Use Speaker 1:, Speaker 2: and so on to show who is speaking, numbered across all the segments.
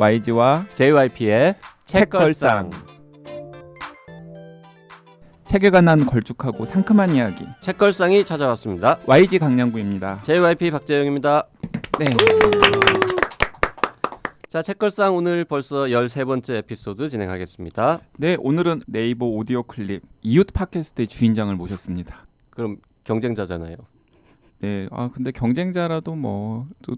Speaker 1: YG와
Speaker 2: JYP의 책걸상.
Speaker 1: 책에 관한 걸쭉하고 상큼한 이야기.
Speaker 2: 책걸상이 찾아왔습니다.
Speaker 1: YG 강량구입니다.
Speaker 2: JYP 박재영입니다.
Speaker 1: 네.
Speaker 2: 자, 책걸상 오늘 벌써 13번째 에피소드 진행하겠습니다.
Speaker 1: 네, 오늘은 네이버 오디오 클립 이웃 팟캐스트의 주인장을 모셨습니다.
Speaker 2: 그럼 경쟁자잖아요.
Speaker 1: 네, 근데 경쟁자라도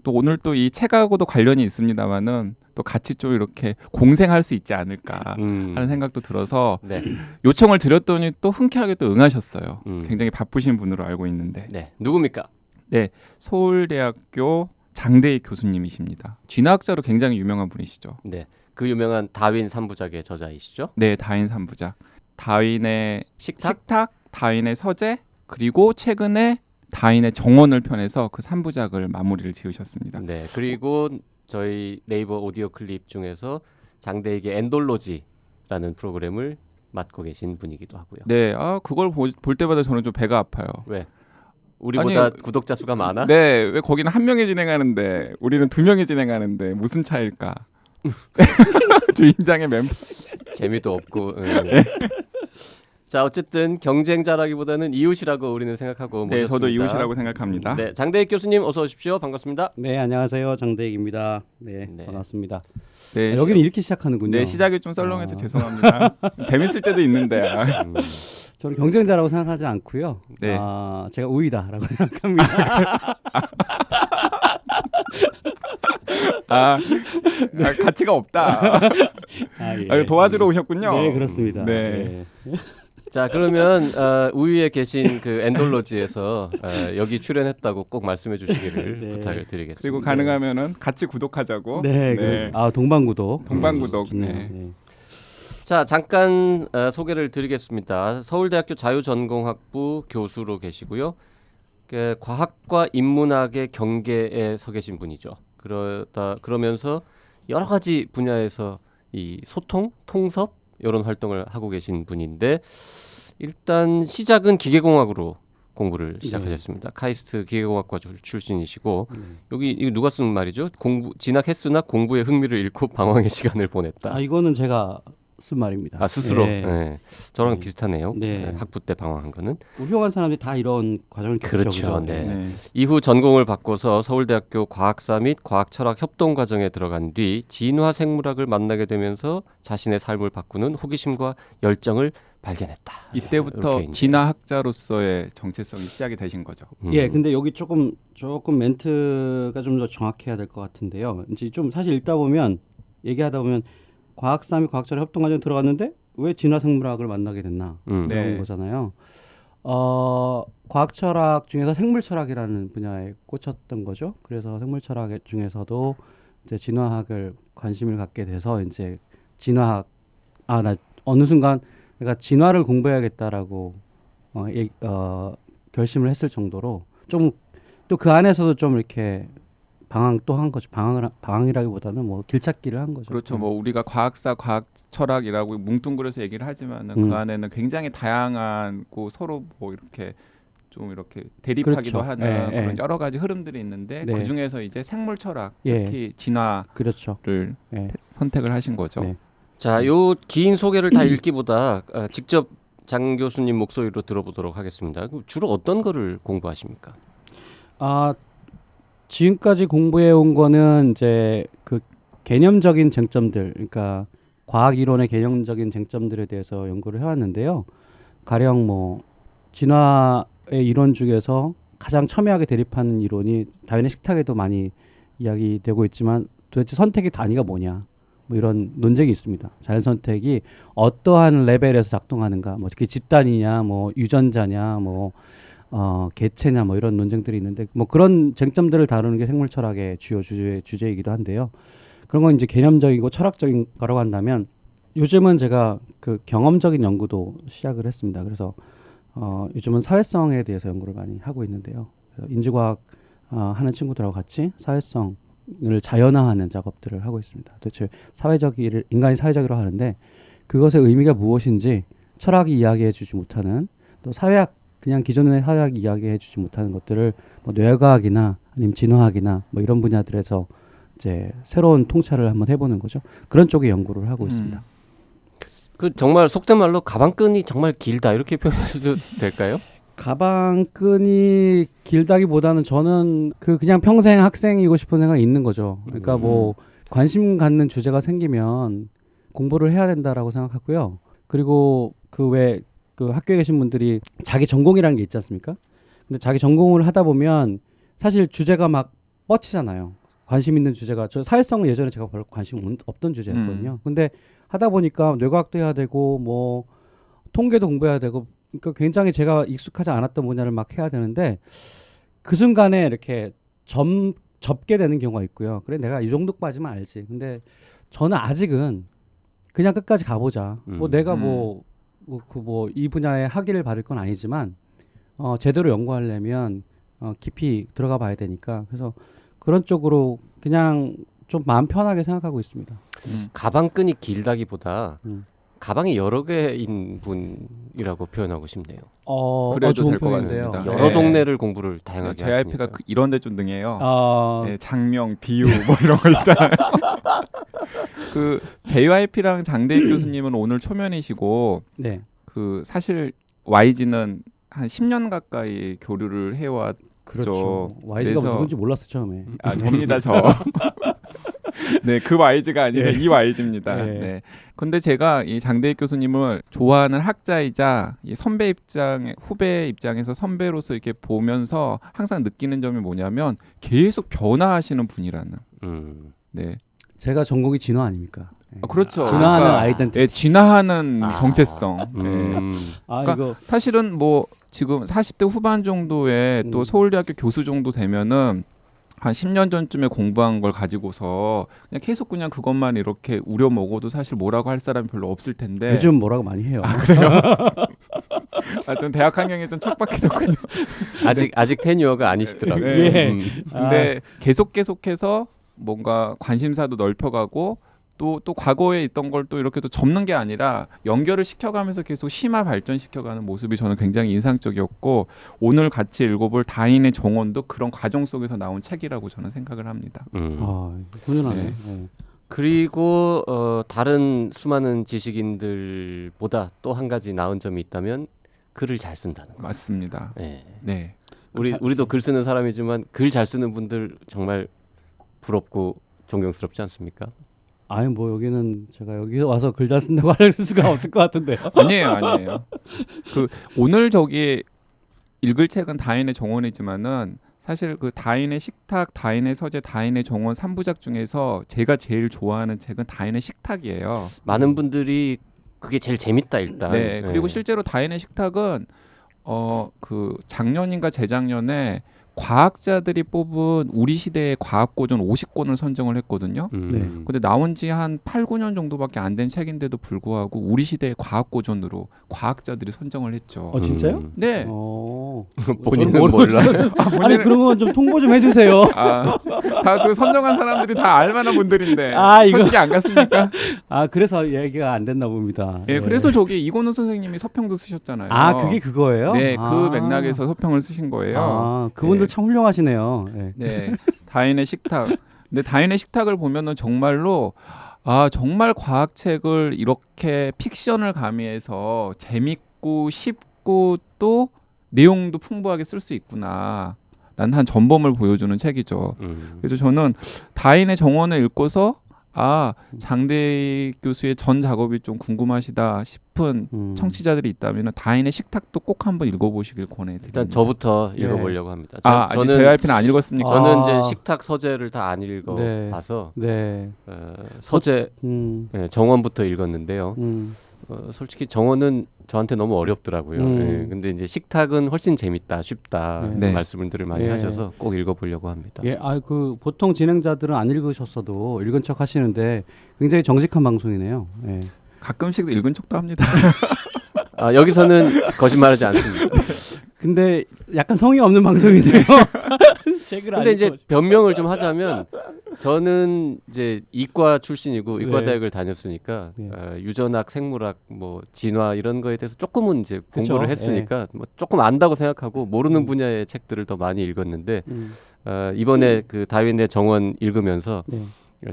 Speaker 1: 또 오늘 또 이 책하고도 관련이 있습니다만은 또 같이 좀 이렇게 공생할 수 있지 않을까 하는 생각도 들어서
Speaker 2: 네.
Speaker 1: 요청을 드렸더니 또 흔쾌하게 또 응하셨어요. 굉장히
Speaker 2: 네.
Speaker 1: 바쁘신 분으로 알고 있는데.
Speaker 2: 네, 누굽니까?
Speaker 1: 네, 서울대학교 장대익 교수님이십니다. 진화학자로 굉장히 유명한 분이시죠.
Speaker 2: 네, 그 유명한 다윈 3부작의 저자이시죠?
Speaker 1: 네, 다윈 3부작. 다윈의
Speaker 2: 식탁?
Speaker 1: 다윈의 서재, 그리고 최근에 다윈의 정원을 펴내서 그 3부작을 마무리를 지으셨습니다.
Speaker 2: 네, 그리고 저희 네이버 오디오 클립 중에서 장대익의 엔돌로지라는 프로그램을 맡고 계신 분이기도 하고요.
Speaker 1: 네, 그걸 볼 때마다 저는 좀 배가 아파요.
Speaker 2: 왜? 우리보다 구독자 수가 많아?
Speaker 1: 네, 왜 거기는 한 명이 진행하는데 우리는 두 명이 진행하는데 무슨 차일까? 주인장의 멤버.
Speaker 2: 재미도 없고. 네. 자, 어쨌든 경쟁자라기보다는 이웃이라고 우리는 생각하고 모셨습니다.
Speaker 1: 네, 저도 이웃이라고 생각합니다.
Speaker 2: 네, 장대익 교수님 어서 오십시오. 반갑습니다.
Speaker 3: 네, 안녕하세요. 장대익입니다. 네,
Speaker 2: 네.
Speaker 3: 반갑습니다.
Speaker 1: 네,
Speaker 3: 여기는 이렇게 시작하는군요.
Speaker 1: 네, 시작이 좀 썰렁해서 죄송합니다. 재밌을 때도 있는데.
Speaker 3: 저는 경쟁자라고 생각하지 않고요.
Speaker 1: 네.
Speaker 3: 제가 우위다라고 생각합니다.
Speaker 1: 가치가 없다.
Speaker 3: 예.
Speaker 1: 도와주러 오셨군요.
Speaker 3: 네, 그렇습니다.
Speaker 1: 네.
Speaker 2: 자, 그러면 우위에 계신 그 엔돌로지에서 여기 출연했다고 꼭 말씀해 주시기를
Speaker 3: 네.
Speaker 2: 부탁을 드리겠습니다.
Speaker 1: 그리고 가능하면은 같이 구독하자고.
Speaker 3: 네, 동방구독.
Speaker 1: 동방구독.
Speaker 3: 네.
Speaker 1: 네.
Speaker 2: 자, 잠깐 소개를 드리겠습니다. 서울대학교 자유전공학부 교수로 계시고요. 과학과 인문학의 경계에 서 계신 분이죠. 그러면서 여러 가지 분야에서 이 소통, 통섭 이런 활동을 하고 계신 분인데 일단 시작은 기계공학으로 공부를 시작하셨습니다. 카이스트 기계공학과 출신이시고 여기 이거 누가 쓴 말이죠? 진학했으나 공부에 흥미를 잃고 방황의 시간을 보냈다.
Speaker 3: 이거는 제가 쓴 말입니다.
Speaker 2: 스스로.
Speaker 3: 네.
Speaker 2: 네. 저랑 비슷하네요.
Speaker 3: 네.
Speaker 2: 학부 때 방황한 거는.
Speaker 3: 훌륭한 사람들이 다 이런 과정을
Speaker 2: 그렇죠.
Speaker 3: 겪죠.
Speaker 2: 네.
Speaker 1: 네.
Speaker 2: 이후 전공을 바꿔서 서울대학교 과학사 및 과학철학 협동 과정에 들어간 뒤 진화생물학을 만나게 되면서 자신의 삶을 바꾸는 호기심과 열정을 발견했다.
Speaker 1: 이때부터 진화학자로서의 정체성이 시작이 되신 거죠.
Speaker 3: 예, 근데 여기 조금 멘트가 좀 더 정확해야 될 것 같은데요. 이제 좀 사실 얘기하다 보면 과학사 및 과학철학 협동 과정에 들어갔는데 왜 진화생물학을 만나게 됐나 이런
Speaker 1: 네.
Speaker 3: 거잖아요. 과학철학 중에서 생물철학이라는 분야에 꽂혔던 거죠. 그래서 생물철학 중에서도 이제 진화학을 관심을 갖게 돼서 이제 나 어느 순간 내가 진화를 공부해야겠다라고 결심을 했을 정도로 좀 또 그 안에서도 좀 이렇게 방황 또 한 거죠. 방황이라기보다는 뭐 길찾기를 한 거죠.
Speaker 1: 그렇죠. 뭐 우리가 과학사, 과학철학이라고 뭉뚱그려서 얘기를 하지만은 그 안에는 굉장히 다양하고 서로 뭐 이렇게 좀 이렇게 대립하기도
Speaker 3: 그렇죠.
Speaker 1: 하는 그런 여러 가지 흐름들이 있는데
Speaker 3: 네.
Speaker 1: 그 중에서 이제 생물철학,
Speaker 3: 예.
Speaker 1: 특히 진화를
Speaker 3: 그렇죠. 예.
Speaker 1: 선택을 하신 거죠.
Speaker 3: 네.
Speaker 2: 자, 요 긴 소개를 다 읽기보다 직접 장 교수님 목소리로 들어보도록 하겠습니다. 주로 어떤 거를 공부하십니까?
Speaker 3: 지금까지 공부해 온 거는 이제 그 개념적인 쟁점들, 그러니까 과학 이론의 개념적인 쟁점들에 대해서 연구를 해왔는데요. 가령 뭐 진화의 이론 중에서 가장 첨예하게 대립하는 이론이 다윈의 식탁에도 많이 이야기되고 있지만 도대체 선택의 단위가 뭐냐? 뭐 이런 논쟁이 있습니다. 자연 선택이 어떠한 레벨에서 작동하는가? 뭐 특히 집단이냐, 뭐 유전자냐, 뭐 개체냐 뭐 이런 논쟁들이 있는데 뭐 그런 쟁점들을 다루는 게 생물철학의 주요 주제이기도 한데요. 그런 건 이제 개념적이고 철학적인 거라고 한다면 요즘은 제가 그 경험적인 연구도 시작을 했습니다. 그래서 요즘은 사회성에 대해서 연구를 많이 하고 있는데요. 인지과학 하는 친구들하고 같이 사회성을 자연화하는 작업들을 하고 있습니다. 도대체 인간이 사회적이라고 하는데 그것의 의미가 무엇인지 철학이 이야기해주지 못하는 또 그냥 기존의 사회학이 이야기해주지 못하는 것들을 뭐 뇌과학이나 아니면 진화학이나 뭐 이런 분야들에서 이제 새로운 통찰을 한번 해보는 거죠. 그런 쪽의 연구를 하고 있습니다.
Speaker 2: 그 정말 속된 말로 가방끈이 정말 길다 이렇게 표현해도 될까요?
Speaker 3: 가방끈이 길다기보다는 저는 그냥 평생 학생이고 싶은 생각이 있는 거죠. 그러니까 뭐 관심 갖는 주제가 생기면 공부를 해야 된다라고 생각하고요. 그리고 그 학교에 계신 분들이 자기 전공이라는 게 있지 않습니까? 근데 자기 전공을 하다 보면 사실 주제가 막 뻗치잖아요. 관심 있는 주제가 저 사회성은 예전에 제가 별로 관심 없던 주제였거든요. 근데 하다 보니까 뇌과학도 해야 되고 뭐 통계도 공부해야 되고 그러니까 굉장히 제가 익숙하지 않았던 분야를 막 해야 되는데 그 순간에 이렇게 접게 되는 경우가 있고요. 그래 내가 이 정도 빠지면 알지. 근데 저는 아직은 그냥 끝까지 가보자. 뭐 내가 이 분야에 학위를 받을 건 아니지만 제대로 연구하려면 깊이 들어가 봐야 되니까 그래서 그런 쪽으로 그냥 좀 마음 편하게 생각하고 있습니다.
Speaker 2: 가방끈이 길다기보다 가방이 여러 개인 분이라고 표현하고 싶네요.
Speaker 1: 그래도
Speaker 3: 좋은
Speaker 1: 될 것
Speaker 3: 표현인데요.
Speaker 1: 같습니다.
Speaker 2: 여러
Speaker 1: 네.
Speaker 2: 동네를 공부를 다양하게
Speaker 1: JYP가
Speaker 2: 하시니까.
Speaker 1: 이런 데 좀 능해요.
Speaker 3: 네.
Speaker 1: 장명, 비유 뭐 이런 거 있잖아요. 그 JYP랑 장대익 교수님은 오늘 초면이시고
Speaker 3: 네.
Speaker 1: 그 사실 YG는 한 10년 가까이 교류를 해왔.
Speaker 3: 그렇죠. YG가
Speaker 1: 그래서-
Speaker 3: 누군지 몰랐어요 처음에.
Speaker 1: 접니다 저. 네, 그 YG가 아니라 이 YG입니다.
Speaker 3: 네.
Speaker 1: 네. 근데 제가 이 장대익 교수님을 좋아하는 학자이자 이 선배 후배 입장에서 선배로서 이렇게 보면서 항상 느끼는 점이 뭐냐면 계속 변화하시는 분이라는. 네.
Speaker 3: 제가 전공이 진화 아닙니까? 네.
Speaker 1: 그렇죠.
Speaker 3: 진화하는
Speaker 1: 그러니까,
Speaker 3: 아이덴티티.
Speaker 1: 네, 진화하는
Speaker 2: 아.
Speaker 1: 정체성. 네. 그러니까
Speaker 3: 이거
Speaker 1: 사실은 뭐 지금 40대 후반 정도에 또 서울대학교 교수 정도 되면은 한 10년 전쯤에 공부한 걸 가지고서 그냥 계속 그냥 그것만 이렇게 우려 먹어도 사실 뭐라고 할 사람이 별로 없을 텐데.
Speaker 3: 요즘 뭐라고 많이 해요.
Speaker 1: 그래요? 좀 대학 환경이 좀 척박해졌군요.
Speaker 2: 아직 테뉴어가 아니시더라고요.
Speaker 1: 네.
Speaker 3: 예.
Speaker 1: 근데 계속해서 뭔가 관심사도 넓혀가고 또 과거에 있던 걸 또 이렇게 또 접는 게 아니라 연결을 시켜가면서 계속 심화 발전시켜가는 모습이 저는 굉장히 인상적이었고 오늘 같이 읽어볼 다인의 정원도 그런 과정 속에서 나온 책이라고 저는 생각을 합니다.
Speaker 3: 훌륭하네.
Speaker 1: 네.
Speaker 3: 네.
Speaker 2: 그리고 다른 수많은 지식인들보다 또 한 가지 나은 점이 있다면 글을 잘 쓴다는 거.
Speaker 1: 맞습니다.
Speaker 2: 네.
Speaker 1: 네.
Speaker 2: 우리도 글 쓰는 사람이지만 글 잘 쓰는 분들 정말 부럽고 존경스럽지 않습니까?
Speaker 3: 아니 뭐 여기는 제가 여기 와서 글 잘 쓴다고 할 수가 없을 것 같은데요.
Speaker 1: 아니에요. 그 오늘 저기 읽을 책은 다인의 정원이지만은 사실 그 다인의 식탁, 다인의 서재, 다인의 정원 3부작 중에서 제가 제일 좋아하는 책은 다인의 식탁이에요.
Speaker 2: 많은 분들이 그게 제일 재밌다 일단.
Speaker 1: 네. 그리고 실제로 다인의 식탁은 그 작년인가 재작년에 과학자들이 뽑은 우리 시대의 과학고전 50권을 선정을 했거든요.
Speaker 3: 네.
Speaker 1: 근데 나온 지 한 8, 9년 정도밖에 안 된 책인데도 불구하고 우리 시대의 과학고전으로 과학자들이 선정을 했죠.
Speaker 3: 진짜요?
Speaker 1: 네.
Speaker 2: 본인은
Speaker 3: 저는
Speaker 2: 몰라요.
Speaker 3: 아니 그런 건 좀 통보 좀 해주세요.
Speaker 1: 다 그 선정한 사람들이 다 알만한 분들인데
Speaker 3: 이거-
Speaker 1: 소식이 안 갔습니까?
Speaker 3: 그래서 얘기가 안 됐나 봅니다.
Speaker 1: 예, 그래서 저기 이건우 선생님이 서평도 쓰셨잖아요.
Speaker 3: 그게 그거예요?
Speaker 1: 네, 그 맥락에서 서평을 쓰신 거예요.
Speaker 3: 그분들
Speaker 1: 네.
Speaker 3: 참 훌륭하시네요. 네.
Speaker 1: 네, 다인의 식탁. 근데 다인의 식탁을 보면은 정말로 정말 과학책을 이렇게 픽션을 가미해서 재밌고 쉽고 또 내용도 풍부하게 쓸 수 있구나. 라는 한 전범을 보여주는 책이죠. 그래서 저는 다인의 정원을 읽고서 장대익 교수의 전 작업이 좀 궁금하시다 싶은 청취자들이 있다면 다인의 식탁도 꼭 한번 읽어보시길 권해드립니다.
Speaker 2: 일단 저부터
Speaker 3: 네.
Speaker 2: 읽어보려고 합니다.
Speaker 1: 아직 JYP는 안 읽었습니까?
Speaker 2: 저는 이제 식탁 서재를 다 안 읽어봐서
Speaker 3: 네.
Speaker 2: 서재
Speaker 3: 네.
Speaker 2: 정원부터 읽었는데요. 솔직히 정원은 저한테 너무 어렵더라고요. 근데 이제 식탁은 훨씬 재밌다, 쉽다
Speaker 1: 네.
Speaker 2: 말씀들을 많이
Speaker 3: 네.
Speaker 2: 하셔서 꼭 읽어보려고 합니다.
Speaker 3: 그 보통 진행자들은 안 읽으셨어도 읽은 척 하시는데 굉장히 정직한 방송이네요. 네.
Speaker 1: 가끔씩 읽은 척도 합니다.
Speaker 2: 여기서는 거짓말하지 않습니다.
Speaker 3: 근데 약간 성의 없는 방송이네요. 책을 안
Speaker 2: 근데 이제
Speaker 3: 읽어.
Speaker 2: 변명을 좀 하자면 저는 이제 이과 출신이고 이과
Speaker 3: 네.
Speaker 2: 대학을 다녔으니까
Speaker 3: 네.
Speaker 2: 유전학, 생물학, 뭐 진화 이런 거에 대해서 조금은 이제
Speaker 3: 그쵸?
Speaker 2: 공부를 했으니까 뭐 조금 안다고 생각하고 모르는
Speaker 3: 음.
Speaker 2: 분야의 책들을 더 많이 읽었는데
Speaker 3: 음.
Speaker 2: 이번에 그 다윈의 정원 읽으면서
Speaker 3: 네.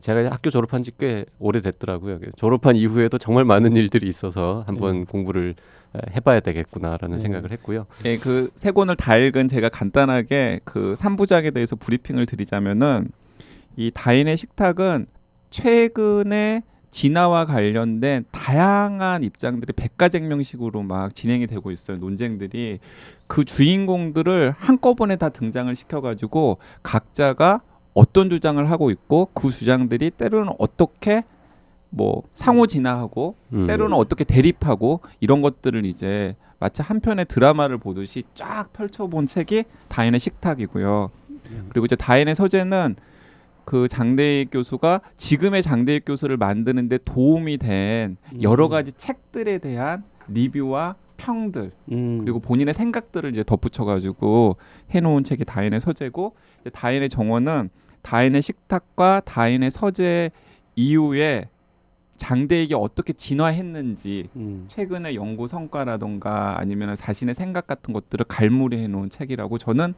Speaker 2: 제가 학교 졸업한 지 꽤 오래됐더라고요. 졸업한 이후에도 정말 많은 일들이 있어서 한번 공부를 해봐야 되겠구나라는
Speaker 3: 네.
Speaker 2: 생각을 했고요.
Speaker 1: 예, 그 세 권을 다 읽은 제가 간단하게 그 3부작에 대해서 브리핑을 드리자면은 이 다인의 식탁은 최근에 진화와 관련된 다양한 입장들이 백가쟁명식으로 막 진행이 되고 있어요. 논쟁들이 그 주인공들을 한꺼번에 다 등장을 시켜가지고 각자가 어떤 주장을 하고 있고 그 주장들이 때로는 어떻게 뭐 상호 진화하고 때로는 어떻게 대립하고 이런 것들을 이제 마치 한 편의 드라마를 보듯이 쫙 펼쳐본 책이 다인의 식탁이고요. 그리고 이제 다인의 서재는 그 장대익 교수가 지금의 장대익 교수를 만드는데 도움이 된 여러 가지 책들에 대한 리뷰와 평들 그리고 본인의 생각들을 이제 덧붙여가지고 해놓은 책이 다인의 서재고 이제 다인의 정원은 다인의 식탁과 다인의 서재 이후에 장대익이 어떻게 진화했는지 최근의 연구 성과라던가 아니면 자신의 생각 같은 것들을 갈무리해 놓은 책이라고 저는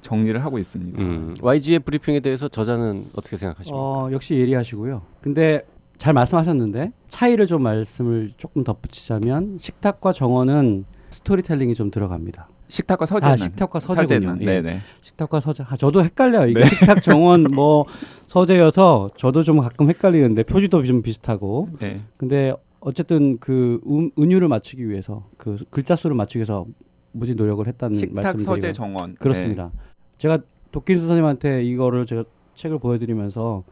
Speaker 1: 정리를 하고 있습니다.
Speaker 2: YG의 브리핑에 대해서 저자는 어떻게 생각하십니까?
Speaker 3: 역시 예리하시고요. 근데 잘 말씀하셨는데 차이를 좀 말씀을 조금 덧붙이자면 식탁과 정원은 스토리텔링이 좀 들어갑니다.
Speaker 1: 식탁과 서재는
Speaker 3: 식탁과 서재군요. 예.
Speaker 1: 네네.
Speaker 3: 식탁과 서재. 저도 헷갈려요. 이게
Speaker 1: 네.
Speaker 3: 식탁, 정원, 뭐 서재여서 저도 좀 가끔 헷갈리는데 표지도 좀 비슷하고.
Speaker 1: 네.
Speaker 3: 근데 어쨌든 그 은유를 맞추기 위해서 그 글자 수를 맞추기 위해서 무지 노력을 했다는
Speaker 1: 식탁,
Speaker 3: 말씀드리고.
Speaker 1: 서재, 정원.
Speaker 3: 그렇습니다. 제가 도킨스 선생님한테 이거를 제가 책을 보여드리면서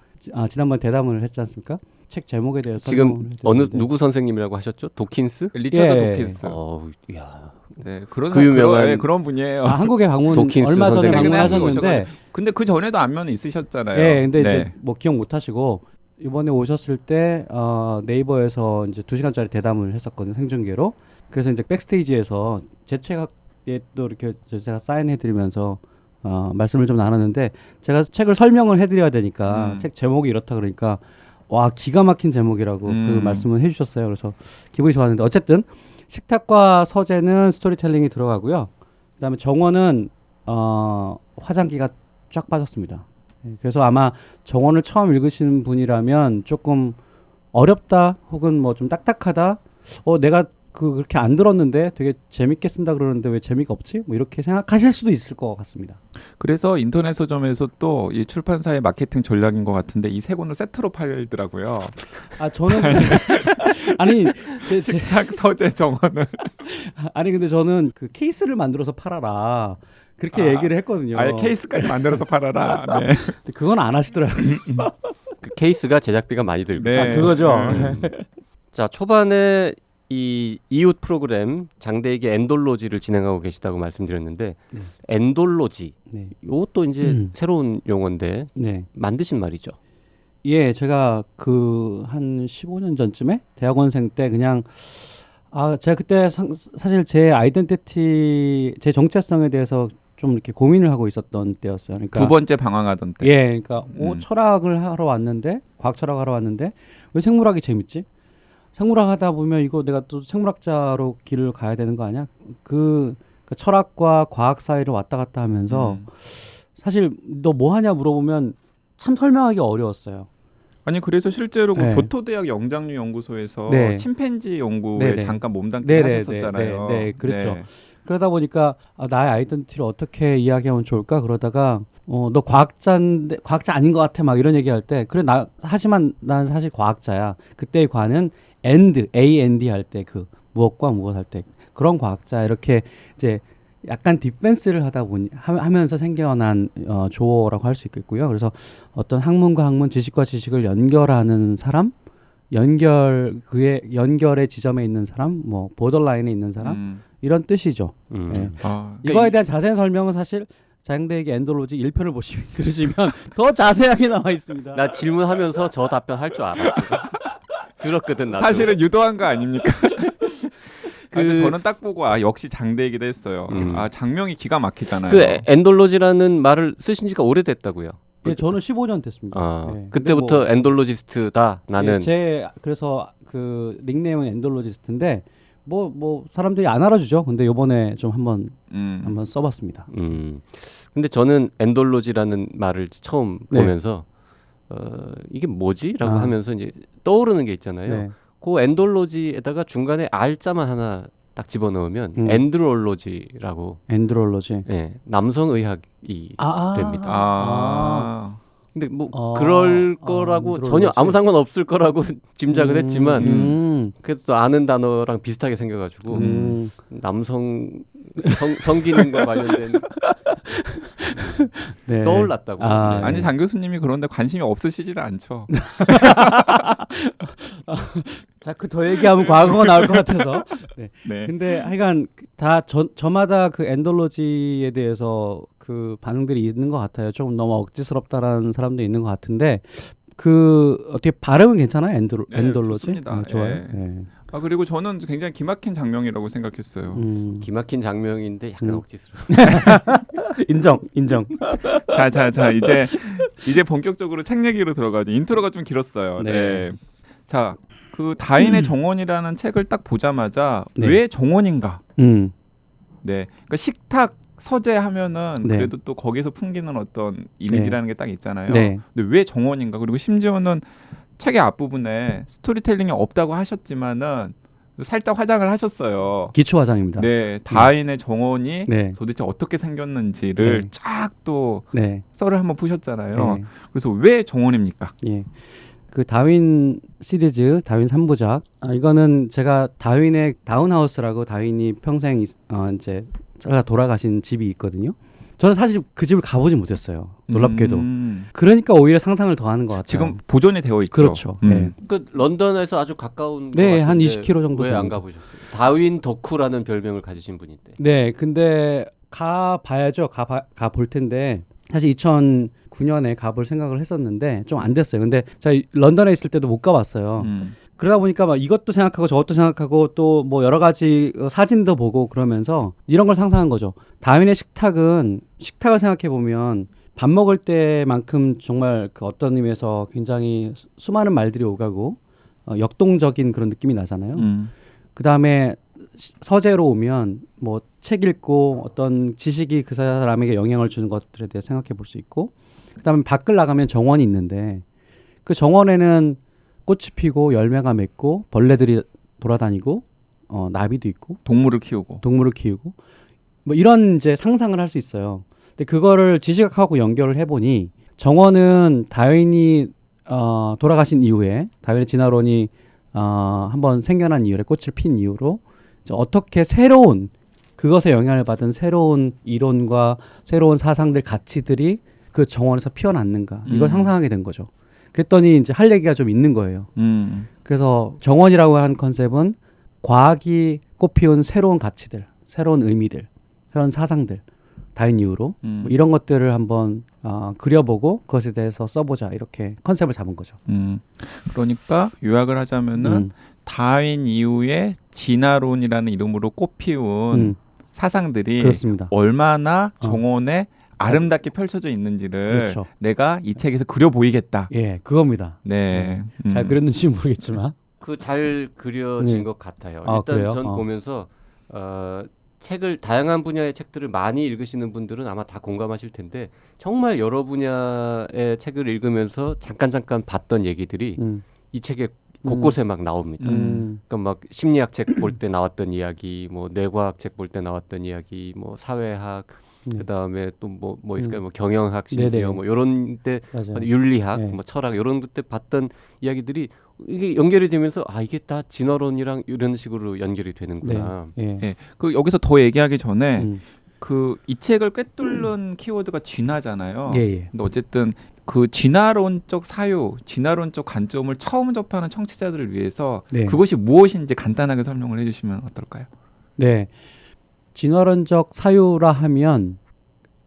Speaker 3: 지난번 대담을 했지 않습니까? 책 제목에 대해서
Speaker 2: 지금 누구 선생님이라고 하셨죠? 도킨스?
Speaker 1: 네. 리처드
Speaker 3: 예.
Speaker 1: 도킨스.
Speaker 2: 야.
Speaker 1: 네, 그런
Speaker 2: 그 유명한
Speaker 1: 그런 분이에요.
Speaker 3: 한국에 방문
Speaker 2: 도킨스
Speaker 3: 얼마 전에
Speaker 2: 선생님.
Speaker 3: 방문하셨는데
Speaker 1: 근데 그 전에도 안면은 있으셨잖아요.
Speaker 3: 예, 근데
Speaker 1: 네.
Speaker 3: 이제 뭐 기억 못 하시고 이번에 오셨을 때 네이버에서 이제 2시간짜리 대담을 했었거든요. 생중계로. 그래서 이제 백스테이지에서 제 책에 또 이렇게 제가 사인해 드리면서 말씀을 좀 나눴는데 제가 책을 설명을 해 드려야 되니까 책 제목이 이렇다 그러니까 와, 기가 막힌 제목이라고 그 말씀을 해 주셨어요. 그래서 기분이 좋았는데 어쨌든 식탁과 서재는 스토리텔링이 들어가고요. 그다음에 정원은 화장기가 쫙 빠졌습니다. 그래서 아마 정원을 처음 읽으시는 분이라면 조금 어렵다 혹은 뭐 좀 딱딱하다. 내가 그렇게 안 들었는데 되게 재밌게 쓴다 그러는데 왜 재미가 없지? 뭐 이렇게 생각하실 수도 있을 것 같습니다.
Speaker 1: 그래서 인터넷 서점에서 또 이 출판사의 마케팅 전략인 것 같은데 이 세 권을 세트로 팔더라고요.
Speaker 3: 저는 아니
Speaker 1: 식탁, 서재, 정원을.
Speaker 2: 아니
Speaker 3: 근데 저는 그 케이스를 만들어서 팔아라 그렇게 얘기를 했거든요.
Speaker 1: 아예 케이스까지 만들어서 팔아라. 네.
Speaker 3: 근데 그건 안 하시더라고요.
Speaker 2: 그 케이스가 제작비가 많이 들고.
Speaker 1: 네.
Speaker 3: 그거죠.
Speaker 2: 자, 초반에 이 이웃 프로그램 장대익의 엔돌로지를 진행하고 계시다고 말씀드렸는데
Speaker 3: 네.
Speaker 2: 엔돌로지
Speaker 3: 네.
Speaker 2: 이것도 이제 새로운 용어인데
Speaker 3: 네.
Speaker 2: 만드신 말이죠.
Speaker 3: 예, 제가 그 한 15년 전쯤에 대학원생 때 그냥 제가 그때 사실 제 아이덴티티, 제 정체성에 대해서 좀 이렇게 고민을 하고 있었던 때였어요. 그러니까
Speaker 1: 두 번째 방황하던 때.
Speaker 3: 예, 그러니까 철학을 하러 왔는데 과학 철학 하러 왔는데 왜 생물학이 재밌지? 생물학 하다 보면 이거 내가 또 생물학자로 길을 가야 되는 거 아니야? 그 철학과 과학 사이를 왔다 갔다 하면서 사실 너 뭐 하냐 물어보면 참 설명하기 어려웠어요.
Speaker 1: 아니 그래서 실제로 그
Speaker 3: 네.
Speaker 1: 교토대학 영장류 연구소에서
Speaker 3: 네.
Speaker 1: 침팬지 연구에
Speaker 3: 네네.
Speaker 1: 잠깐 몸담기
Speaker 3: 네네.
Speaker 1: 하셨었잖아요.
Speaker 3: 네, 그렇죠. 그러다 보니까 나의 아이덴티티를 어떻게 이야기하면 좋을까 그러다가 너 과학자 아닌 것 같아 막 이런 얘기할 때 그래 하지만 난 사실 과학자야. 그때의 과는 AND 할 때 그 무엇과 무엇 할 때 그런 과학자 이렇게 이제 약간 디펜스를 하면서 생겨난 조어라고 할 수 있겠고요. 그래서 어떤 학문과 학문, 지식과 지식을 연결하는 사람, 그의 연결의 지점에 있는 사람, 뭐 보더라인에 있는 사람 이런 뜻이죠. 네. 이거에 대한 자세한 설명은 사실 장대익의 엔돌로지 1편을 들으시면 더 자세하게 나와 있습니다.
Speaker 2: 나 질문하면서 저 답변 할 줄 알았어. 들었거든 나도.
Speaker 1: 사실은 유도한 거 아닙니까? 근데 저는 딱 보고 역시 장대익이다 했어요. 장명이 기가 막히잖아요.
Speaker 2: 그 엔돌로지라는 말을 쓰신 지가 오래됐다고요.
Speaker 3: 예, 저는 15년 됐습니다.
Speaker 2: 아,
Speaker 3: 예. 근데
Speaker 2: 그때부터 엔돌로지스트다 나는.
Speaker 3: 예, 제 그래서 그 닉네임은 엔돌로지스트인데 뭐 사람들이 안 알아주죠. 근데 요번에 좀 한번 써봤습니다.
Speaker 2: 근데 저는 엔돌로지라는 말을 처음
Speaker 3: 네.
Speaker 2: 보면서 이게 뭐지라고
Speaker 3: 아.
Speaker 2: 하면서 이제 떠오르는 게 있잖아요.
Speaker 3: 네.
Speaker 2: 그 엔돌로지에다가 중간에 R자만 하나 딱 집어넣으면 엔드롤로지라고
Speaker 3: 엔드롤로지.
Speaker 2: 예, 남성의학이 됩니다.
Speaker 1: 아.
Speaker 2: 근데 뭐
Speaker 3: 아,
Speaker 2: 그럴
Speaker 3: 아,
Speaker 2: 거라고
Speaker 3: 엔드롤로지.
Speaker 2: 전혀 아무 상관 없을 거라고 짐작은 했지만 그래도 또 아는 단어랑 비슷하게 생겨가지고 남성 성기능과 관련된
Speaker 3: 네.
Speaker 2: 떠올랐다고.
Speaker 3: 아,
Speaker 2: 네.
Speaker 1: 아니 장 교수님이 그런데 관심이 없으시질 않죠.
Speaker 3: 자꾸 더 얘기하면 과거가 나올 것 같아서. 네.
Speaker 1: 네.
Speaker 3: 근데 하여간 다 저마다 그 엔돌로지에 대해서 그 반응들이 있는 것 같아요. 조금 너무 억지스럽다라는 사람도 있는 것 같은데 그 어떻게 발음은 괜찮아요?
Speaker 1: 네,
Speaker 3: 엔돌로지?
Speaker 1: 좋습니다.
Speaker 3: 좋아요.
Speaker 1: 예.
Speaker 3: 네.
Speaker 1: 아 그리고 저는 굉장히 기막힌 장면이라고 생각했어요.
Speaker 2: 기막힌 장면인데 약간 억지스러워.
Speaker 3: 인정.
Speaker 1: 자 이제 본격적으로 책 얘기로 들어가죠. 인트로가 좀 길었어요.
Speaker 3: 네.
Speaker 1: 네. 자, 그 다인의 정원이라는 책을 딱 보자마자
Speaker 3: 네.
Speaker 1: 왜 정원인가?
Speaker 3: 음.
Speaker 1: 네. 그러니까 식탁 서재 하면은
Speaker 3: 네.
Speaker 1: 그래도 또 거기서 풍기는 어떤 이미지라는 게 딱 있잖아요.
Speaker 3: 네.
Speaker 1: 근데 왜 정원인가? 그리고 심지어는 책의 앞부분에 스토리텔링이 없다고 하셨지만은 살짝 화장을 하셨어요.
Speaker 3: 기초 화장입니다.
Speaker 1: 네, 다인의 정원이
Speaker 3: 네.
Speaker 1: 도대체 어떻게 생겼는지를
Speaker 3: 네.
Speaker 1: 쫙 또
Speaker 3: 네.
Speaker 1: 썰을 한번 푸셨잖아요.
Speaker 3: 네.
Speaker 1: 그래서 왜 정원입니까?
Speaker 3: 예. 그 다윈 시리즈, 다윈 3부작. 이거는 제가 다윈의 다운하우스라고 다윈이 평생 이제 잘라 돌아가신 집이 있거든요. 저는 사실 그 집을 가보지 못했어요. 놀랍게도. 그러니까 오히려 상상을 더하는 것 같아요.
Speaker 1: 지금 보존이 되어 있죠.
Speaker 3: 그렇죠. 네.
Speaker 2: 그 런던에서 아주 가까운
Speaker 3: 네,
Speaker 2: 것
Speaker 3: 한
Speaker 2: 같은데
Speaker 3: 20km 정도
Speaker 2: 왜 안
Speaker 3: 됩니다.
Speaker 2: 가보셨어요? 다윈 덕후라는 별명을 가지신 분인데.
Speaker 3: 네, 근데 가봐야죠. 가 볼 텐데 사실 2009년에 가볼 생각을 했었는데 좀 안 됐어요. 근데 제가 런던에 있을 때도 못 가봤어요. 그러다 보니까 막 이것도 생각하고 저것도 생각하고 또 뭐 여러 가지 사진도 보고 그러면서 이런 걸 상상한 거죠. 다윈의 식탁을 생각해 보면 밥 먹을 때만큼 정말 그 어떤 의미에서 굉장히 수많은 말들이 오가고 역동적인 그런 느낌이 나잖아요. 그 다음에 서재로 오면 뭐 책 읽고 어떤 지식이 그 사람에게 영향을 주는 것들에 대해 생각해 볼 수 있고, 그 다음에 밖을 나가면 정원이 있는데 그 정원에는 꽃이 피고 열매가 맺고 벌레들이 돌아다니고 나비도 있고
Speaker 1: 동물을 키우고.
Speaker 3: 동물을 키우고 뭐 이런 이제 상상을 할 수 있어요. 근데 그거를 지식학하고 연결을 해보니 정원은 다윈이 돌아가신 이후에 다윈의 진화론이 한번 생겨난 이후에 꽃을 핀 이후로 어떻게 새로운 그것에 영향을 받은 새로운 이론과 새로운 사상들 가치들이 그 정원에서 피어났는가 이걸 상상하게 된 거죠. 그랬더니 이제 할 얘기가 좀 있는 거예요. 그래서 정원이라고 한 컨셉은 과학이 꽃피운 새로운 가치들, 새로운 의미들, 새로운 사상들, 다윈 이후로 뭐 이런 것들을 한번 그려보고 그것에 대해서 써보자 이렇게 컨셉을 잡은 거죠.
Speaker 1: 그러니까 요약을 하자면은 다윈 이후에 진화론이라는 이름으로 꽃피운 사상들이
Speaker 3: 그렇습니다.
Speaker 1: 얼마나 정원에 아름답게 펼쳐져 있는지를
Speaker 3: 그렇죠.
Speaker 1: 내가 이 책에서 그려 보이겠다.
Speaker 3: 예, 그겁니다.
Speaker 1: 네.
Speaker 3: 잘 그렸는지 모르겠지만.
Speaker 2: 그 잘 그려진 것 같아요. 일단
Speaker 3: 그래요?
Speaker 2: 전 보면서 책을 다양한 분야의 책들을 많이 읽으시는 분들은 아마 다 공감하실 텐데 정말 여러 분야의 책을 읽으면서 잠깐 봤던 얘기들이 이 책에 곳곳에 막 나옵니다. 그러니까 막 심리학 책 볼 때 나왔던 이야기, 뭐 뇌과학 책 볼 때 나왔던 이야기, 뭐 사회학, 그다음에 또 뭐 있을까요? 뭐 경영학, 심지어
Speaker 3: 네네.
Speaker 2: 뭐 이런 때
Speaker 3: 맞아요.
Speaker 2: 윤리학,
Speaker 3: 네.
Speaker 2: 뭐 철학 이런 때 봤던 이야기들이 이게 연결이 되면서 이게 다 진화론이랑 이런 식으로 연결이 되는구나.
Speaker 3: 네.
Speaker 1: 예. 그 여기서 더 얘기하기 전에 그 이 책을 꿰뚫는 키워드가 진화잖아요.
Speaker 3: 예.
Speaker 1: 근데 어쨌든 그 진화론적 사유, 진화론적 관점을 처음 접하는 청취자들을 위해서
Speaker 3: 네.
Speaker 1: 그것이 무엇인지 간단하게 설명을 해주시면 어떨까요?
Speaker 3: 네. 진화론적 사유라 하면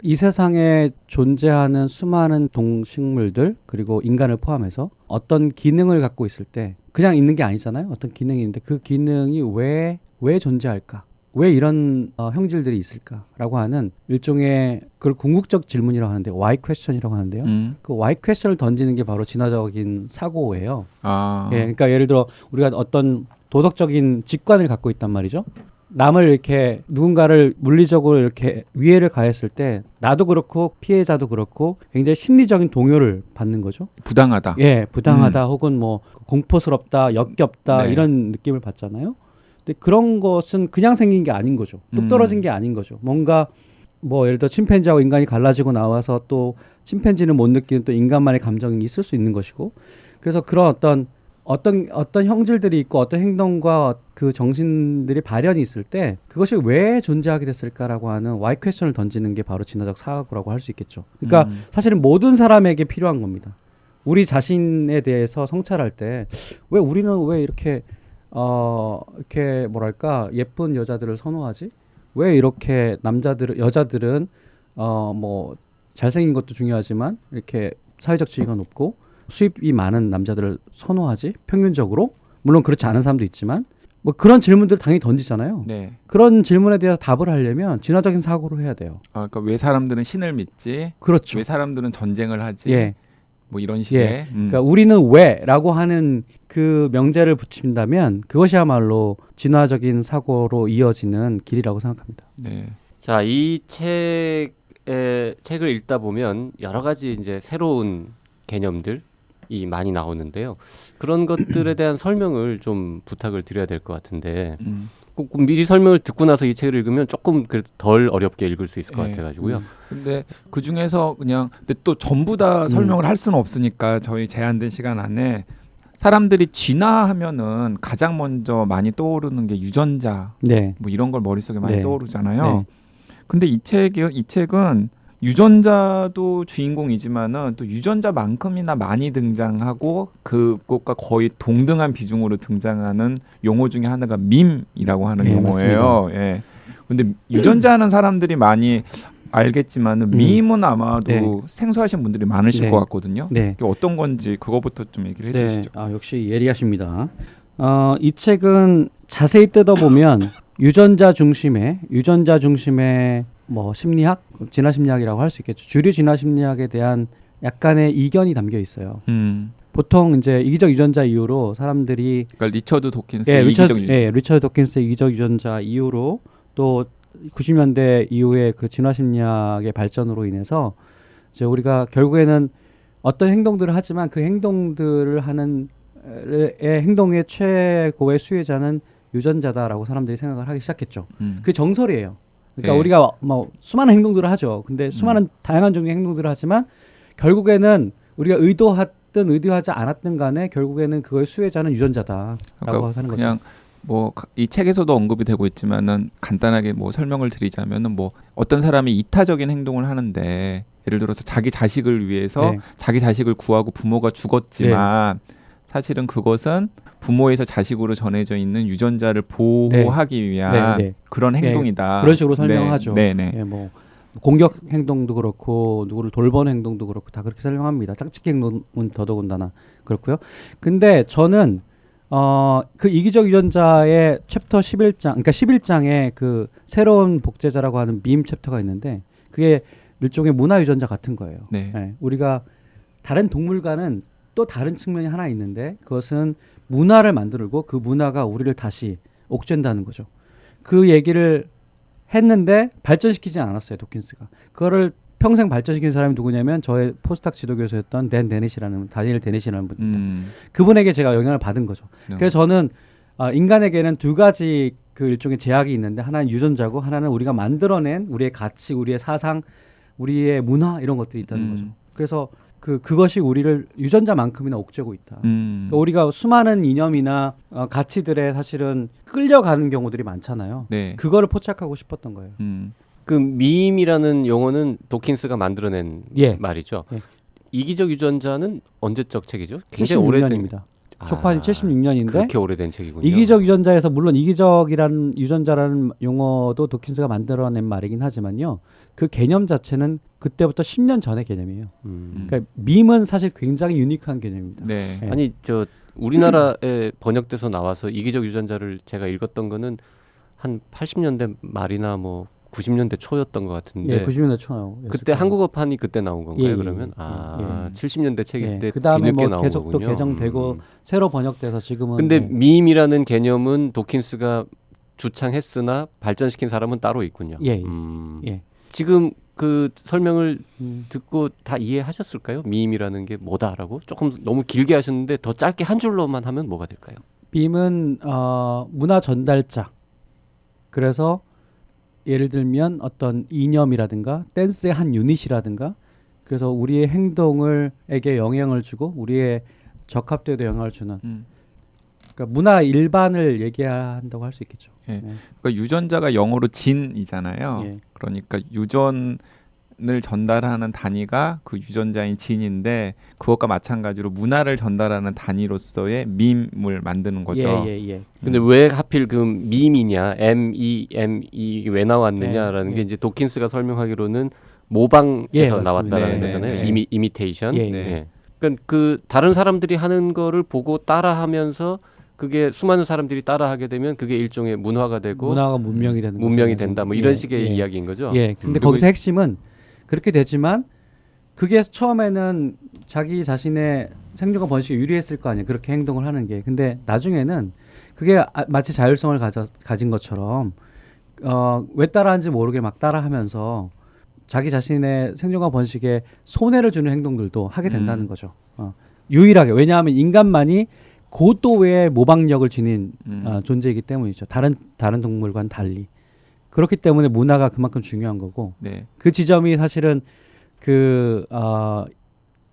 Speaker 3: 이 세상에 존재하는 수많은 동식물들 그리고 인간을 포함해서 어떤 기능을 갖고 있을 때 그냥 있는 게 아니잖아요. 어떤 기능이 있는데 그 기능이 왜 존재할까? 왜 이런 형질들이 있을까라고 하는 일종의 그걸 궁극적 질문이라고 하는데 why question이라고 하는데요. 그 why question을 던지는 게 바로 진화적인 사고예요.
Speaker 1: 아.
Speaker 3: 예, 그러니까 예를 들어 우리가 어떤 도덕적인 직관을 갖고 있단 말이죠. 남을 이렇게 누군가를 물리적으로 이렇게 위해를 가했을 때 나도 그렇고 피해자도 그렇고 굉장히 심리적인 동요를 받는 거죠.
Speaker 1: 부당하다.
Speaker 3: 예, 부당하다 혹은 뭐 공포스럽다, 역겹다
Speaker 1: 네.
Speaker 3: 이런 느낌을 받잖아요. 근데 그런 것은 그냥 생긴 게 아닌 거죠. 뚝 떨어진 게 아닌 거죠. 뭔가 뭐 예를 들어 침팬지하고 인간이 갈라지고 나와서 또 침팬지는 못 느끼는 또 인간만의 감정이 있을 수 있는 것이고 그래서 그런 어떤 형질들이 있고 어떤 행동과 그 정신들이 발현이 있을 때 그것이 왜 존재하게 됐을까라고 하는 why question을 던지는 게 바로 진화적 사고라고 할 수 있겠죠. 그러니까 사실은 모든 사람에게 필요한 겁니다. 우리 자신에 대해서 성찰할 때 왜 우리는 왜 이렇게 이렇게 뭐랄까 예쁜 여자들을 선호하지? 왜 이렇게 여자들은 뭐 잘생긴 것도 중요하지만 이렇게 사회적 지위가 높고 수입이 많은 남자들을 선호하지? 평균적으로 물론 그렇지 않은 사람도 있지만 뭐 그런 질문들 당연히 던지잖아요.
Speaker 1: 네.
Speaker 3: 그런 질문에 대해서 답을 하려면 진화적인 사고로 해야 돼요.
Speaker 1: 아, 그러니까 왜 사람들은 신을 믿지?
Speaker 3: 그렇죠.
Speaker 1: 왜 사람들은 전쟁을 하지?
Speaker 3: 예.
Speaker 1: 뭐 이런 식의.
Speaker 3: 예. 그러니까 우리는 왜라고 하는 그 명제를 붙인다면 그것이야말로 진화적인 사고로 이어지는 길이라고 생각합니다.
Speaker 1: 네.
Speaker 2: 자, 이 책을 읽다 보면 여러 가지 이제 새로운 개념들이 많이 나오는데요. 그런 것들에 대한 설명을 좀 부탁을 드려야 될 것 같은데 꼭 미리 설명을 듣고 나서 이 책을 읽으면 조금 덜 어렵게 읽을 수 있을 것
Speaker 1: 네.
Speaker 2: 같아가지고요.
Speaker 1: 근데 그 중에서 그냥 근데 또 전부 다 설명을 할 수는 없으니까 저희 제한된 시간 안에 사람들이 진화하면은 가장 먼저 많이 떠오르는 게 유전자
Speaker 3: 네.
Speaker 1: 뭐 이런 걸 머릿속에 많이
Speaker 3: 네.
Speaker 1: 떠오르잖아요.
Speaker 3: 네.
Speaker 1: 근데 이 책은 유전자도 주인공이지만은 또 유전자만큼이나 많이 등장하고 그것과 거의 동등한 비중으로 등장하는 용어 중에 하나가 밈이라고 하는
Speaker 3: 네,
Speaker 1: 용어예요. 예. 근데 유전자는 사람들이 많이 알겠지만은 밈은 아마도
Speaker 3: 네.
Speaker 1: 생소하신 분들이 많으실
Speaker 3: 네.
Speaker 1: 것 같거든요.
Speaker 3: 네.
Speaker 1: 이게 어떤 건지 그거부터 좀 얘기를 해주시죠.
Speaker 3: 역시 예리하십니다. 이 책은 자세히 뜯어보면 유전자 중심의 뭐 심리학, 진화 심리학이라고 할 수 있겠죠. 주류 진화 심리학에 대한 약간의 이견이 담겨 있어요. 보통 이제 이기적 유전자 이후로 사람들이
Speaker 1: 그러니까 리처드 도킨스의
Speaker 3: 리처드 도킨스의 이기적 유전자 이후로 또 90년대 이후에 그 진화 심리학의 발전으로 인해서 이제 우리가 결국에는 어떤 행동들을 하지만 그 행동들을 하는 행동의 최고의 수혜자는 유전자다라고 사람들이 생각을 하기 시작했죠. 그 정설이에요. 그러니까
Speaker 1: 네.
Speaker 3: 우리가 뭐 수많은 행동들을 하죠. 근데 수많은 다양한 종류의 행동들을 하지만 결국에는 우리가 의도하든 의도하지 않았든 간에 결국에는 그거의 수혜자는 유전자다라고
Speaker 1: 그러니까
Speaker 3: 하는 거죠.
Speaker 1: 그냥 뭐 이 책에서도 언급이 되고 있지만은 간단하게 뭐 설명을 드리자면은 뭐 어떤 사람이 이타적인 행동을 하는데 예를 들어서 자기 자식을 위해서
Speaker 3: 네.
Speaker 1: 자기 자식을 구하고 부모가 죽었지만 사실은 그것은 부모에서 자식으로 전해져 있는 유전자를 보호하기 위한 그런 행동이다.
Speaker 3: 그런 식으로 설명하죠.
Speaker 1: 네네.
Speaker 3: 예, 뭐 공격 행동도 그렇고 누구를 돌보는 행동도 그렇고 다 그렇게 설명합니다. 짝짓기 행동은 더더군다나 그렇고요. 근데 저는 그 이기적 유전자의 챕터 11장, 그러니까 11장에 그 새로운 복제자라고 하는 밈 챕터가 있는데 그게 일종의 문화 유전자 같은 거예요.
Speaker 1: 네.
Speaker 3: 예, 우리가 다른 동물과는 또 다른 측면이 하나 있는데 그것은 문화를 만들고 그 문화가 우리를 다시 옥죄한다는 거죠. 그 얘기를 했는데 발전시키지 않았어요, 도킨스가. 그거를 평생 발전시킨 사람이 누구냐면 저의 포스닥 지도교수였던 다니엘 데넷이라는 분입니다. 그분에게 제가 영향을 받은 거죠. 그래서 저는 인간에게는 두 가지 그 일종의 제약이 있는데 하나는 유전자고 하나는 우리가 만들어낸 우리의 가치, 우리의 사상, 우리의 문화 이런 것들이 있다는 거죠. 그래서 그것이 우리를 유전자만큼이나 옥죄고 있다. 그러니까 우리가 수많은 이념이나 가치들에 사실은 끌려가는 경우들이 많잖아요.
Speaker 1: 네.
Speaker 3: 그거를 포착하고 싶었던 거예요.
Speaker 2: 그 밈이라는 용어는 도킨스가 만들어낸 말이죠.
Speaker 3: 예.
Speaker 2: 이기적 유전자는 언제적 책이죠? 굉장히 오래된
Speaker 3: 76년입니다. 초판이 76년인데
Speaker 2: 그렇게 오래된 책이군요.
Speaker 3: 이기적 유전자에서 물론 이기적이라는 유전자라는 용어도 도킨스가 만들어낸 말이긴 하지만요. 그 개념 자체는 그때부터 10년 전의 개념이에요. 그러니까 밈은 사실 굉장히 유니크한 개념입니다.
Speaker 1: 네.
Speaker 3: 예.
Speaker 2: 아니 저 우리나라에 번역돼서 나와서 이기적 유전자를 제가 읽었던 거는 한 80년대 말이나 뭐 90년대 초였던 것 같은데
Speaker 3: 예, 90년대 초
Speaker 2: 그때 한국어판이 그때 나온 건가요?
Speaker 3: 예,
Speaker 2: 그러면
Speaker 3: 예.
Speaker 2: 70년대 책일
Speaker 3: 예,
Speaker 2: 때
Speaker 3: 그다음에
Speaker 2: 뒤늦게
Speaker 3: 뭐
Speaker 2: 나온
Speaker 3: 계속 또
Speaker 2: 거군요.
Speaker 3: 개정되고 새로 번역돼서 지금은
Speaker 2: 근데
Speaker 3: 예.
Speaker 2: 밈이라는 개념은 도킨스가 주창했으나 발전시킨 사람은 따로 있군요.
Speaker 3: 예, 예.
Speaker 2: 지금 그 설명을
Speaker 3: 음.
Speaker 2: 듣고 다 이해하셨을까요? 밈이라는 게 뭐다라고? 조금 너무 길게 하셨는데 더 짧게 한 줄로만 하면 뭐가 될까요?
Speaker 3: 빔은 문화 전달자. 그래서 예를 들면 어떤 이념이라든가 댄스의 한 유닛이라든가 그래서 우리의 행동을에게 영향을 주고 우리의 적합도에도 영향을 주는 그러니까 문화 일반을 얘기한다고 할 수 있겠죠.
Speaker 1: 예. 그러니까 유전자가 영어로 진이잖아요.
Speaker 3: 예.
Speaker 1: 그러니까 유전을 전달하는 단위가 그 유전자인 진인데 그것과 마찬가지로 문화를 전달하는 단위로서의 밈을 만드는 거죠.
Speaker 3: 예.
Speaker 2: 근데 왜 하필 그 밈이냐, MEME 왜 나왔느냐라는
Speaker 3: 네,
Speaker 2: 게
Speaker 3: 네.
Speaker 2: 이제 도킨스가 설명하기로는 모방에서
Speaker 3: 예, 맞습니다.
Speaker 2: 나왔다라는
Speaker 1: 네,
Speaker 2: 거잖아요.
Speaker 1: 네.
Speaker 2: 이미테이션.
Speaker 3: 예,
Speaker 1: 네.
Speaker 2: 그러니까 그 다른 사람들이 하는 거를 보고 따라하면서 그게 수많은 사람들이 따라하게 되면 그게 일종의 문화가 되고
Speaker 3: 문화가 문명이 되는
Speaker 2: 문명이
Speaker 3: 거죠.
Speaker 2: 된다. 뭐 이런
Speaker 3: 예,
Speaker 2: 식의
Speaker 3: 예.
Speaker 2: 이야기인 거죠.
Speaker 3: 예. 근데
Speaker 2: 그리고
Speaker 3: 거기서 핵심은 그렇게 되지만 그게 처음에는 자기 자신의 생존과 번식에 유리했을 거 아니에요. 그렇게 행동을 하는 게. 근데 나중에는 그게 마치 자율성을 가진 것처럼 왜 따라하는지 모르게 막 따라하면서 자기 자신의 생존과 번식에 손해를 주는 행동들도 하게 된다는 거죠. 유일하게. 왜냐하면 인간만이 고도의 모방력을 지닌 존재이기 때문이죠. 다른 동물과는 달리. 그렇기 때문에 문화가 그만큼 중요한 거고
Speaker 1: 네.
Speaker 3: 그 지점이 사실은 그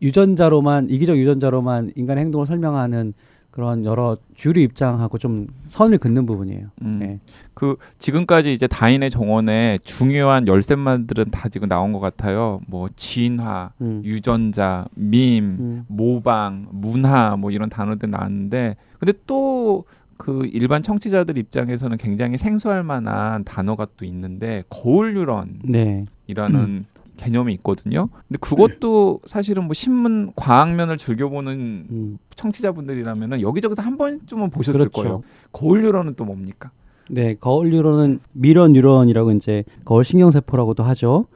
Speaker 3: 유전자로만 이기적 유전자로만 인간의 행동을 설명하는 그런 여러 주류 입장하고 좀 선을 긋는 부분이에요. 예.
Speaker 1: 그 지금까지 이제 다인의 정원에 중요한 열쇠말들은 다 지금 나온 것 같아요. 뭐 진화, 유전자, 밈, 모방, 문화 뭐 이런 단어들 나왔는데 근데 또 그 일반 청취자들 입장에서는 굉장히 생소할 만한 단어가 또 있는데 거울 유런이라는
Speaker 3: 네.
Speaker 1: 개념이 있거든요. 근데 그것도 사실은 뭐 신문 과학면을 즐겨보는 청취자분들이라면은 여기저기서 한 번쯤은 보셨을
Speaker 3: 그렇죠.
Speaker 1: 거예요. 거울 유런은 또 뭡니까?
Speaker 3: 네, 거울 뉴런은 미러 뉴런이라고 이제 거울 신경세포라고도 하죠.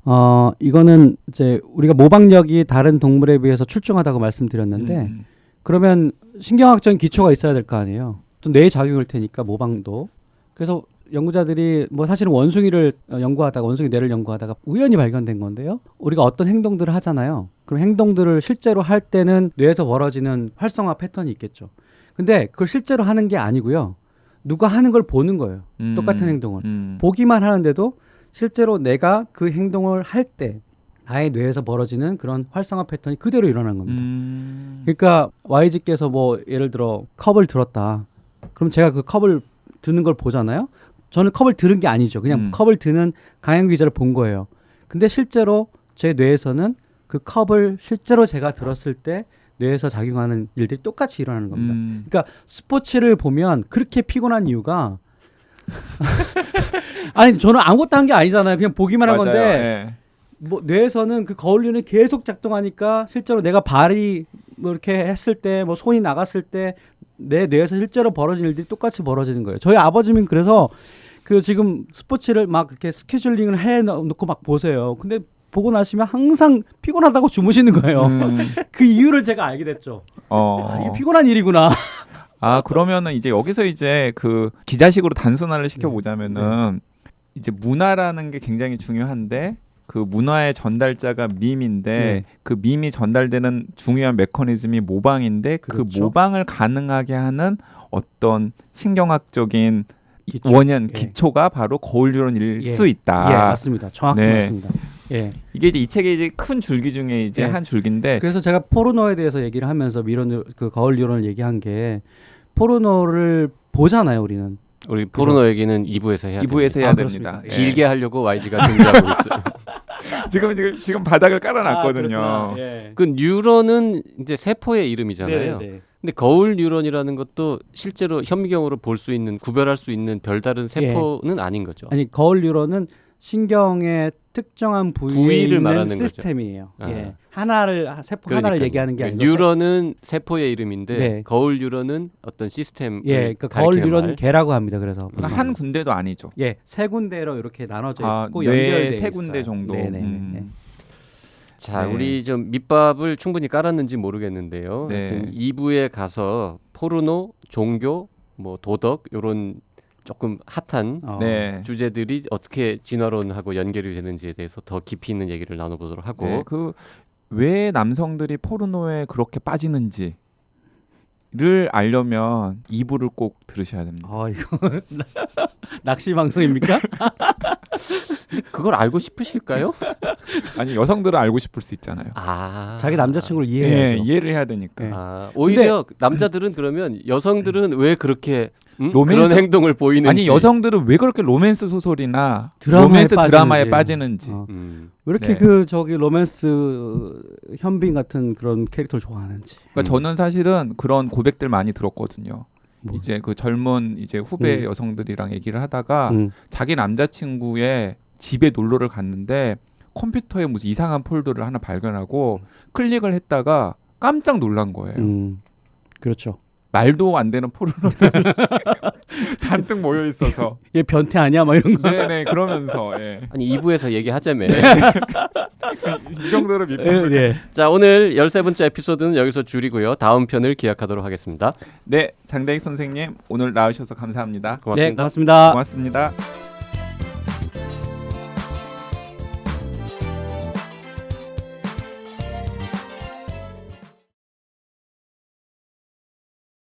Speaker 3: 이거는 이제 우리가 모방력이 다른 동물에 비해서 출중하다고 말씀드렸는데 그러면 신경학적인 기초가 있어야 될 거 아니에요. 또 뇌에 작용할 테니까 모방도. 그래서 연구자들이 뭐 사실은 원숭이를 연구하다가 원숭이 뇌를 연구하다가 우연히 발견된 건데요. 우리가 어떤 행동들을 하잖아요. 그럼 행동들을 실제로 할 때는 뇌에서 벌어지는 활성화 패턴이 있겠죠. 근데 그걸 실제로 하는 게 아니고요. 누가 하는 걸 보는 거예요. 똑같은 행동을. 보기만 하는데도 실제로 내가 그 행동을 할 때 나의 뇌에서 벌어지는 그런 활성화 패턴이 그대로 일어나는 겁니다. 그러니까 YG께서 뭐 예를 들어 컵을 들었다. 그럼 제가 그 컵을 드는 걸 보잖아요. 저는 컵을 들은 게 아니죠. 그냥 컵을 드는 강행 기자를 본 거예요. 근데 실제로 제 뇌에서는 그 컵을 실제로 제가 들었을 때 뇌에서 작용하는 일들이 똑같이 일어나는 겁니다. 그러니까 스포츠를 보면 그렇게 피곤한 이유가 아니 저는 아무것도 한 게 아니잖아요. 그냥 보기만 한 건데
Speaker 1: 네.
Speaker 3: 뭐 뇌에서는 그 거울류는 계속 작동하니까 실제로 내가 발이 뭐 이렇게 했을 때 뭐 손이 나갔을 때 내 뇌에서 실제로 벌어진 일들이 똑같이 벌어지는 거예요. 저희 아버지는 그래서 그 지금 스포츠를 막 이렇게 스케줄링을 해 놓고 막 보세요. 근데 보고 나시면 항상 피곤하다고 주무시는 거예요. 그 이유를 제가 알게 됐죠. 이게 피곤한 일이구나.
Speaker 1: 그러면은 이제 여기서 이제 그 기자식으로 단순화를 시켜보자면은 이제 문화라는 게 굉장히 중요한데 그 문화의 전달자가 밈인데 그 밈이 전달되는 중요한 메커니즘이 모방인데
Speaker 3: 그렇죠.
Speaker 1: 그 모방을 가능하게 하는 어떤 신경학적인
Speaker 3: 기초.
Speaker 1: 원인 기초가 바로 거울 유런일 수 있다.
Speaker 3: 예, 맞습니다. 정확히
Speaker 1: 네.
Speaker 3: 맞습니다. 예.
Speaker 1: 이게 이제 이 책의 이제 큰 줄기 중에 이제 한 줄기인데
Speaker 3: 그래서 제가 포르노에 대해서 얘기를 하면서 그 거울 유런을 얘기한 게 포르노를 보잖아요, 우리는.
Speaker 2: 우리 포르노 얘기는 2부에서 해야
Speaker 1: 2부에서 해야 됩니다.
Speaker 3: 그렇습니까?
Speaker 2: 길게 하려고 YG가 준비하고 있어요.
Speaker 1: 지금 바닥을 깔아놨거든요.
Speaker 2: 그 뉴런은 이제 세포의 이름이잖아요. 근데 거울 뉴런이라는 것도 실제로 현미경으로 볼 수 있는 구별할 수 있는 별다른 세포는 아닌 거죠.
Speaker 3: 아니 거울 뉴런은 신경의 특정한 부위에
Speaker 2: 부위를
Speaker 3: 있는
Speaker 2: 말하는
Speaker 3: 시스템이에요.
Speaker 2: 거죠.
Speaker 3: 예. 세포 하나를
Speaker 2: 그러니까요.
Speaker 3: 얘기하는 게 아니고
Speaker 2: 뉴런은 세포의 이름인데
Speaker 3: 네.
Speaker 2: 거울 뉴런은 어떤 시스템
Speaker 3: 예, 그러니까 거울 뉴런 개라고 합니다. 그래서
Speaker 1: 그러니까 한 군데도 아니죠.
Speaker 3: 예, 세 군데로 이렇게 나눠져
Speaker 1: 아,
Speaker 3: 있고
Speaker 1: 뇌
Speaker 3: 연결돼
Speaker 1: 세
Speaker 3: 있어요.
Speaker 1: 군데 정도.
Speaker 3: 네네. 네.
Speaker 2: 자,
Speaker 1: 네.
Speaker 2: 우리 좀 밑밥을 충분히 깔았는지 모르겠는데요.
Speaker 1: 네.
Speaker 2: 하여튼 2부에 가서 포르노, 종교, 뭐 도덕 이런 조금 핫한
Speaker 1: 네.
Speaker 2: 주제들이 어떻게 진화론하고 연결이 되는지에 대해서 더 깊이 있는 얘기를 나눠보도록 하고
Speaker 1: 네, 그 왜 남성들이 포르노에 그렇게 빠지는지를 알려면 2부를 꼭 들으셔야 됩니다.
Speaker 3: 이거 낚시 방송입니까?
Speaker 2: 그걸 알고 싶으실까요?
Speaker 1: 아니 여성들은 알고 싶을 수 있잖아요.
Speaker 2: 아,
Speaker 3: 자기 남자친구를
Speaker 1: 예,
Speaker 3: 이해해야죠.
Speaker 1: 이해를 해야 되니까.
Speaker 3: 네.
Speaker 2: 아, 오히려 남자들은 그러면 여성들은 왜 그렇게
Speaker 1: 로맨스-
Speaker 2: 그런 행동을 보이는지
Speaker 1: 아니 여성들은 왜 그렇게 로맨스 소설이나
Speaker 3: 드라마에
Speaker 1: 로맨스 드라마에
Speaker 3: 빠지는지.
Speaker 1: 빠지는지.
Speaker 3: 왜 이렇게
Speaker 1: 네.
Speaker 3: 저기 로맨스 현빈 같은 그런 캐릭터를 좋아하는지.
Speaker 1: 그러니까 저는 사실은 그런 고백들 많이 들었거든요.
Speaker 3: 뭐.
Speaker 1: 이제 그 젊은 이제 후배 여성들이랑 얘기를 하다가 자기 남자친구의 집에 놀러를 갔는데 컴퓨터에 무슨 이상한 폴더를 하나 발견하고 클릭을 했다가 깜짝 놀란 거예요.
Speaker 3: 그렇죠.
Speaker 1: 말도 안 되는 포르노들 잔뜩 모여 있어서.
Speaker 3: 얘 변태 아니야? 막 이런 거.
Speaker 1: 네네 그러면서 예.
Speaker 2: 아니 2부에서 얘기하자며.
Speaker 1: 이 정도로 밑밥.
Speaker 3: 예.
Speaker 2: 자, 오늘 13번째 에피소드는 여기서 줄이고요. 다음 편을 기약하도록 하겠습니다.
Speaker 1: 네 장대익 선생님 오늘 나와주셔서 감사합니다.
Speaker 2: 고맙습니다.
Speaker 3: 네, 고맙습니다.
Speaker 1: 고맙습니다.